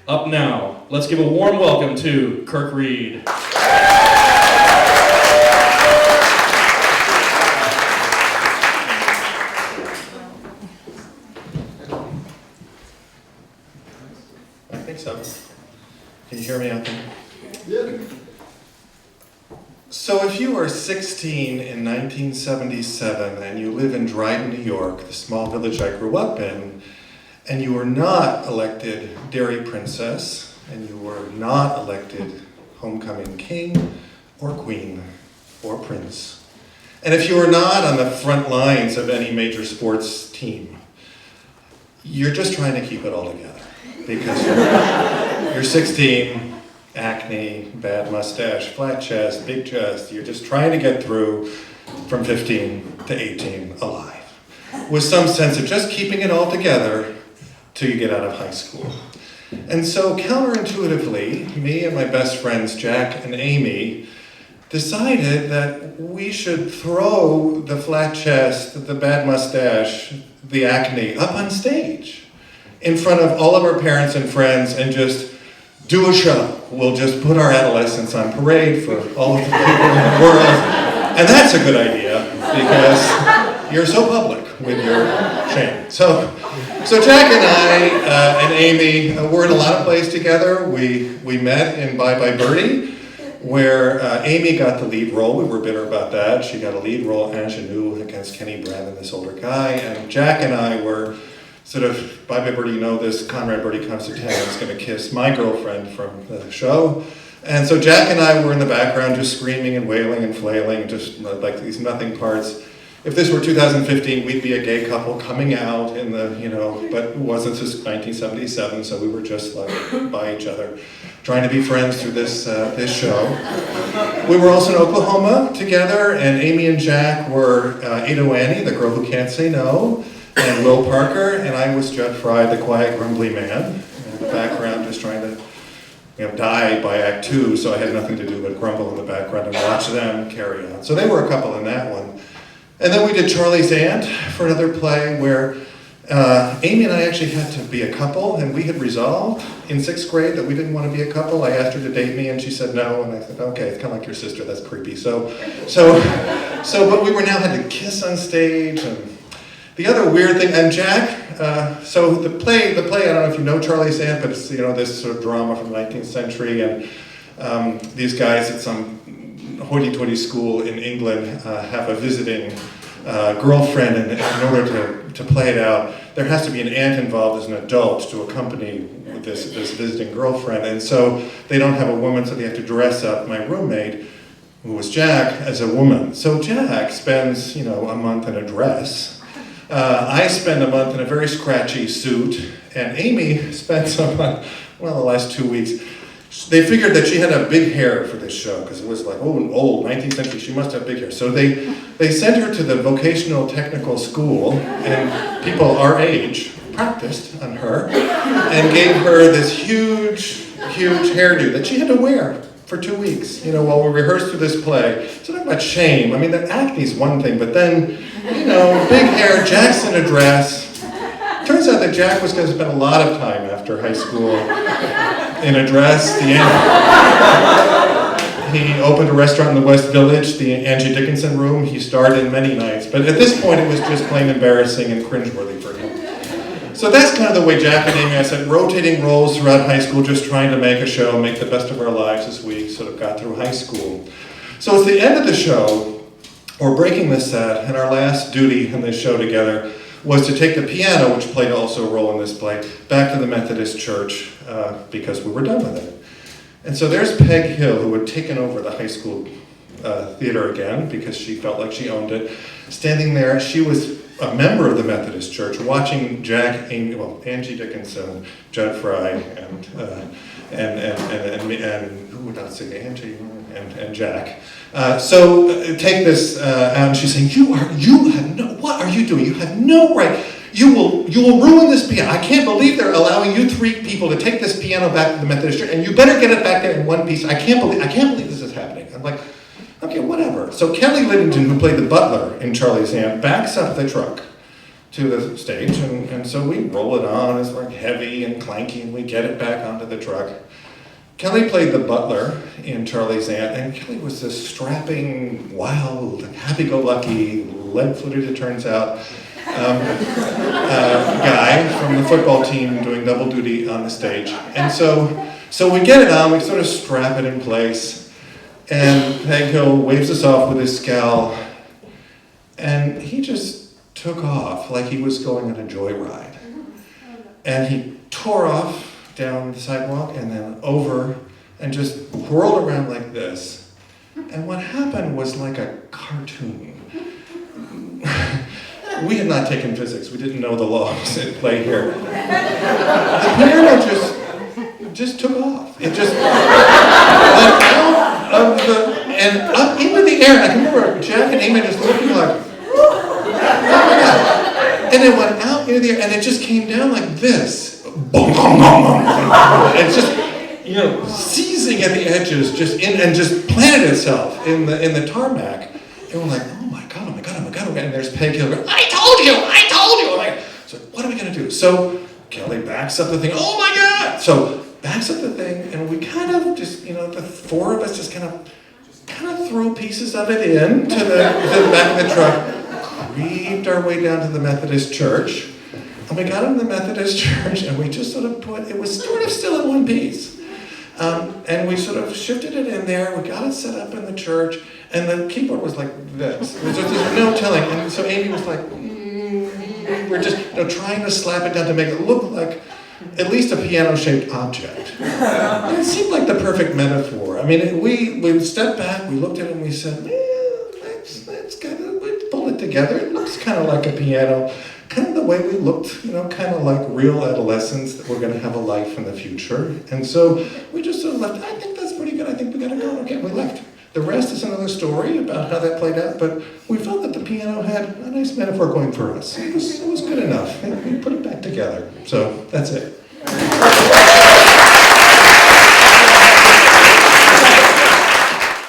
Up now, let's give a warm welcome to Kirk Reed. I think so. Can you hear me out there? Yeah. So if you are 16 in 1977 and you live in Dryden, New York, the small village I grew up in, and you were not elected Dairy Princess, and you were not elected Homecoming King or Queen or Prince, and if you were not on the front lines of any major sports team, you're just trying to keep it all together. Because you're 16, acne, bad mustache, flat chest, big chest, you're just trying to get through from 15 to 18 alive, with some sense of just keeping it all together till you get out of high school. And so counterintuitively, me and my best friends, Jack and Amy, decided that we should throw the flat chest, the bad mustache, the acne up on stage in front of all of our parents and friends and just do a show. We'll just put our adolescence on parade for all of the people in the world. And that's a good idea because you're so public with your shame. So Jack and I and Amy were in a lot of plays together. We met in Bye Bye Birdie, where Amy got the lead role. We were bitter about that. She got a lead role, ingenue, against Kenny Brandon, this older guy. And Jack and I were sort of, Bye Bye Birdie, you know this, Conrad Birdie comes to town, is going to kiss my girlfriend from the show. And so Jack and I were in the background just screaming and wailing and flailing, just like these nothing parts. If this were 2015, we'd be a gay couple coming out in the, but it wasn't since 1977, so we were just like by each other, trying to be friends through this show. We were also in Oklahoma together, and Amy and Jack were Ada Annie, the girl who can't say no, and Will Parker, and I was Judd Fry, the quiet, grumbly man, in the background just trying to die by Act 2, so I had nothing to do but grumble in the background and watch them carry on. So they were a couple in that one. And then we did Charlie's Aunt for another play where Amy and I actually had to be a couple, and we had resolved in 6th grade that we didn't want to be a couple. I asked her to date me, and she said no, and I said, okay, it's kind of like your sister, that's creepy. But we were now had to kiss on stage, and the other weird thing, and Jack, so the play, I don't know if you know Charlie's Aunt, but it's, this sort of drama from the 19th century, and these guys at some hoity-toity school in England have a visiting girlfriend, and in order to play it out, there has to be an aunt involved as an adult to accompany this visiting girlfriend, and so they don't have a woman, so they have to dress up my roommate, who was Jack, as a woman. So Jack spends, a month in a dress. I spend a month in a very scratchy suit, and Amy spent the last 2 weeks. They figured that she had a big hair for this show, because it was like, old, 19th century, she must have big hair. So they sent her to the vocational technical school, and people our age practiced on her, and gave her this huge hairdo that she had to wear for 2 weeks, while we rehearsed through this play. So talking about shame, the acne's one thing, but then, big hair, Jack's in a dress. Turns out that Jack was going to spend a lot of time after high school in a dress. He opened a restaurant in the West Village, the Angie Dickinson Room. He starred in many nights, but at this point it was just plain embarrassing and cringeworthy for him. So that's kind of the way Jack and Amy, I said, rotating roles throughout high school, just trying to make a show, make the best of our lives as we sort of got through high school. So it's the end of the show. We're breaking the set, and our last duty in this show together was to take the piano, which played also a role in this play, back to the Methodist Church because we were done with it. And so there's Peg Hill, who had taken over the high school theater again because she felt like she owned it. Standing there, she was a member of the Methodist Church, watching Angie Dickinson, Judd Fry, and who would not say Angie and Jack. So take this out, and she's saying, what are you doing? You have no right. You will ruin this piano. I can't believe they're allowing you 3 people to take this piano back to the Methodist Church, and you better get it back there in one piece. I can't believe this is happening. I'm like, okay, whatever. So Kelly Liddington, who played the butler in Charlie's Aunt, backs up the truck to the stage, and so we roll it on. It's like heavy and clanky, and we get it back onto the truck. Kelly played the butler in Charlie's Aunt, and Kelly was this strapping, wild, happy-go-lucky, lead-footed, it turns out, guy from the football team doing double duty on the stage. And so we get it on, we sort of strap it in place, and Peg Hill waves us off with his scowl, and he just took off like he was going on a joyride. And he tore off down the sidewalk and then over and just whirled around like this. And what happened was like a cartoon. We had not taken physics. We didn't know the laws at play here. The piano just took off. It just went out of and up into the air. I can remember Jack and Amy just looking like, and it went out into the air, and it just came down like this. Boom, boom, boom, boom. And just, seizing at the edges, and just planted itself in the tarmac. And we're like, oh my god. And there's Peg Hill going, I told you. I'm like, so what are we gonna do? So Kelly backs up the thing. Oh my god! So backs up the thing, and we kind of just, the four of us just kind of throw pieces of it in to the back of the truck. Creeped our way down to the Methodist church, and we got into the Methodist church, and we just sort of it was sort of still in one piece, and we sort of shifted it in there. We got it set up in the church, and the keyboard was like this. There's no telling, and so Amy was like, we're just trying to slap it down to make it look like at least a piano-shaped object. And it seemed like the perfect metaphor. I mean, we stepped back, we looked at it, and we said, let's kind of pull it together. It looks kind of like a piano, kind of the way we looked, kind of like real adolescents that were going to have a life in the future. And so we just sort of left. I think that's pretty good. I think we got to go. Okay, we left. The rest is another story about how that played out, but we felt that the piano had a nice metaphor going for us. It was good enough. We put it back together. So that's it.